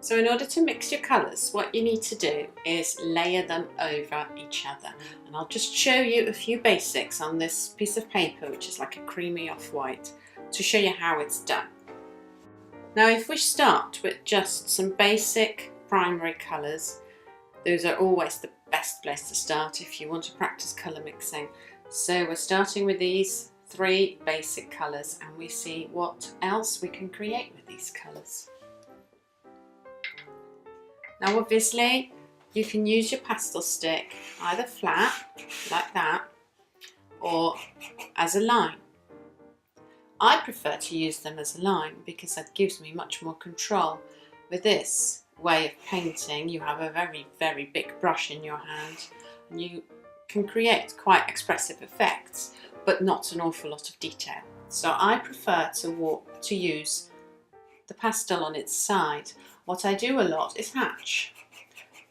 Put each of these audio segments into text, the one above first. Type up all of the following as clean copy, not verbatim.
So in order to mix your colours, what you need to do is layer them over each other. And I'll just show you a few basics on this piece of paper, which is like a creamy off-white, to show you how it's done. Now if we start with just some basic primary colours, those are always the best place to start if you want to practice colour mixing. So we're starting with these 3 basic colours and we see what else we can create with these colours. Now obviously you can use your pastel stick either flat like that or as a line. I prefer to use them as a line because that gives me much more control. With this way of painting you have a very big brush in your hand and you can create quite expressive effects but not an awful lot of detail. So I prefer to use the pastel on its side. What I do a lot is hatch.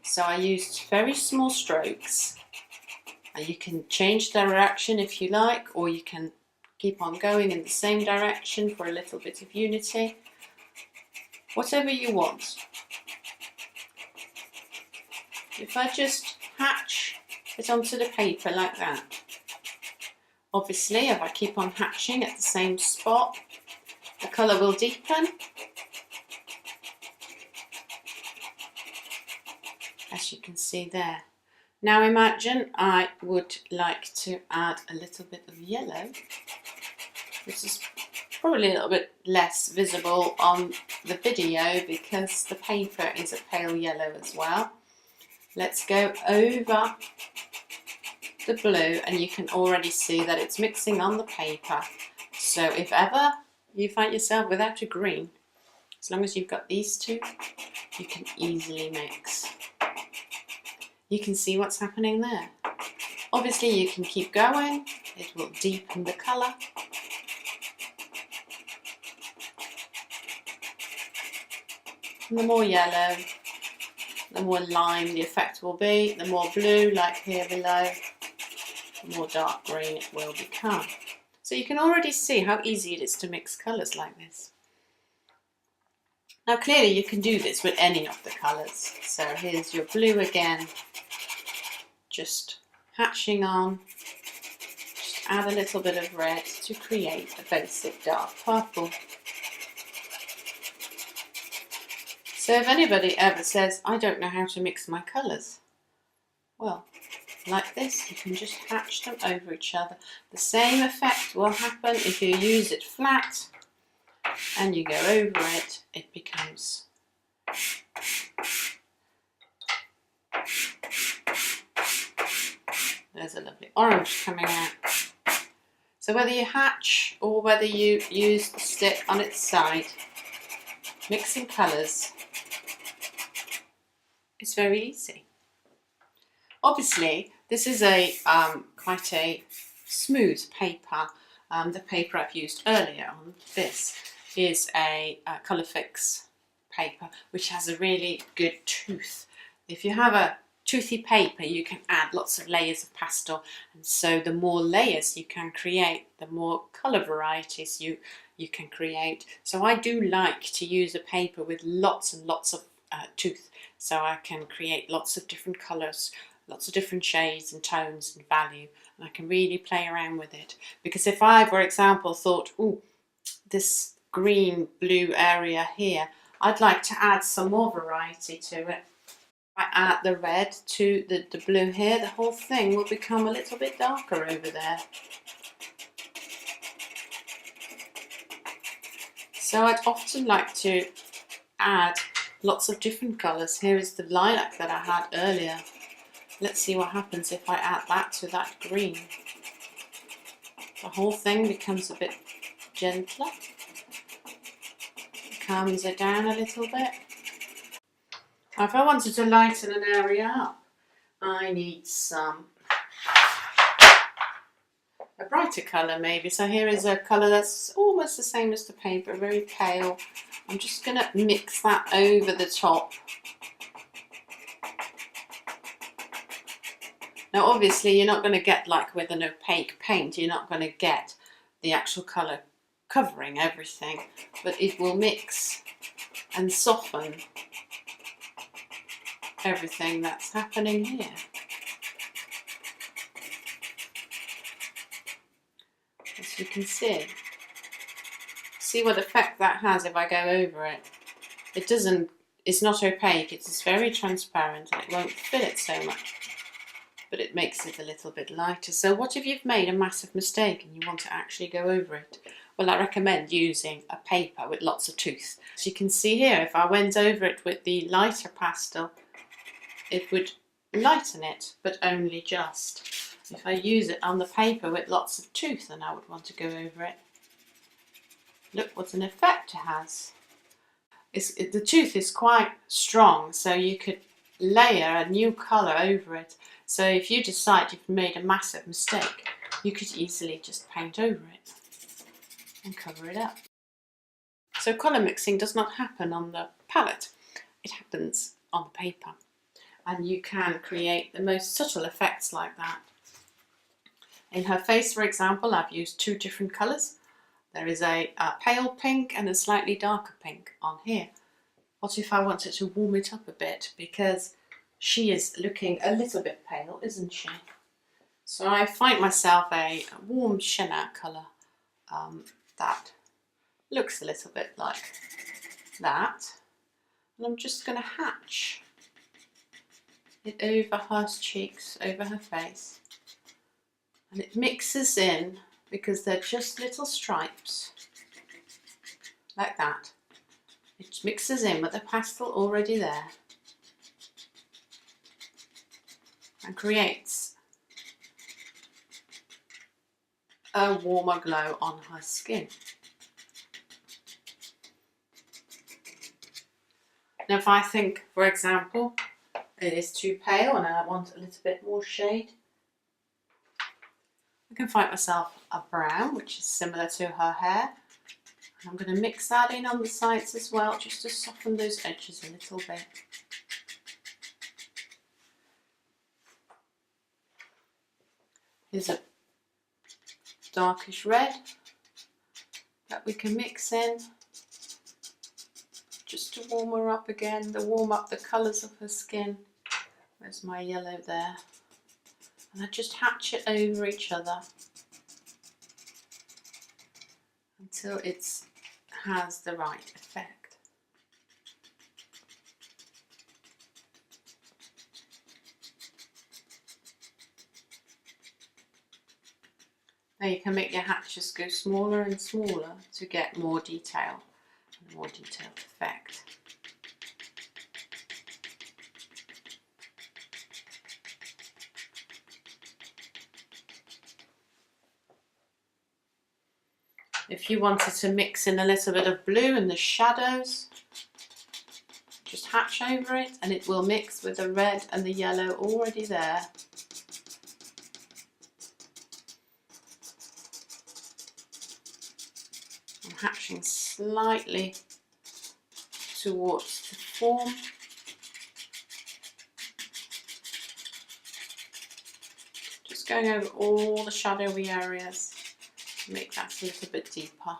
So I used very small strokes. You can change direction if you like, or you can keep on going in the same direction for a little bit of unity. Whatever you want. If I just hatch it onto the paper like that. Obviously, if I keep on hatching at the same spot, the colour will deepen. As you can see there. Now imagine I would like to add a little bit of yellow. This is probably a little bit less visible on the video because the paper is a pale yellow as well. Let's go over the blue and you can already see that it's mixing on the paper. So if ever you find yourself without a green, as long as you've got these two, you can easily mix. You can see what's happening there. Obviously you can keep going, it will deepen the colour. And the more yellow, the more lime the effect will be, the more blue, like here below, the more dark green it will become. So you can already see how easy it is to mix colours like this. Now clearly you can do this with any of the colours. So here's your blue again, just hatching on, just add a little bit of red to create a basic dark purple. So if anybody ever says, I don't know how to mix my colours, well, like this, you can just hatch them over each other. The same effect will happen if you use it flat and you go over it, it becomes there's a lovely orange coming out. So whether you hatch or whether you use the stick on its side, mixing colours is very easy. Obviously this is a quite a smooth paper. The paper I've used earlier on this is a Colourfix paper which has a really good tooth. If you have a toothy paper you can add lots of layers of pastel, and so the more layers you can create, the more colour varieties you can create. So I do like to use a paper with lots and lots of tooth, so I can create lots of different colours, lots of different shades and tones and value, and I can really play around with it. Because if I, for example, thought, oh, this green blue area here, I'd like to add some more variety to it. If I add the red to the blue here, the whole thing will become a little bit darker over there. So I'd often like to add lots of different colours. Here is the lilac that I had earlier. Let's see what happens if I add that to that green. The whole thing becomes a bit gentler. Calms it down a little bit. Now if I wanted to lighten an area up, I need a brighter colour maybe. So here is a colour that's almost the same as the paper, very pale. I'm just going to mix that over the top. Now obviously you're not going to get, like with an opaque paint, you're not going to get the actual colour covering everything, but it will mix and soften everything that's happening here. As you can see what effect that has if I go over it. It's not opaque, it's very transparent and it won't fill it so much, but it makes it a little bit lighter. So what if you've made a massive mistake and you want to actually go over it? Well, I recommend using a paper with lots of tooth. As you can see here, if I went over it with the lighter pastel, it would lighten it, but only just. If I use it on the paper with lots of tooth, then I would want to go over it. Look what an effect it has. The tooth is quite strong, so you could layer a new colour over it. So if you decide you've made a massive mistake, you could easily just paint over it and cover it up. So colour mixing does not happen on the palette, it happens on the paper. And you can create the most subtle effects like that. In her face, for example, I've used two different colours. There is a pale pink and a slightly darker pink on here. What if I wanted to warm it up a bit, because she is looking a little bit pale, isn't she? So I find myself a warm sienna colour that looks a little bit like that. And I'm just going to hatch it over her cheeks, over her face. And it mixes in, because they're just little stripes, like that. It mixes in with the pastel already there and creates a warmer glow on her skin. Now if I think, for example, it is too pale and I want a little bit more shade, I can find myself a brown, which is similar to her hair. And I'm going to mix that in on the sides as well, just to soften those edges a little bit. Here's a darkish red that we can mix in, just to warm her up again, to warm up the colours of her skin. There's my yellow there. And I just hatch it over each other until it has the right effect. Now you can make your hatches go smaller and smaller to get more detail and a more detailed effect. If you wanted to mix in a little bit of blue in the shadows, just hatch over it and it will mix with the red and the yellow already there. I'm hatching slightly towards the form. Just going over all the shadowy areas. Make that a little bit deeper.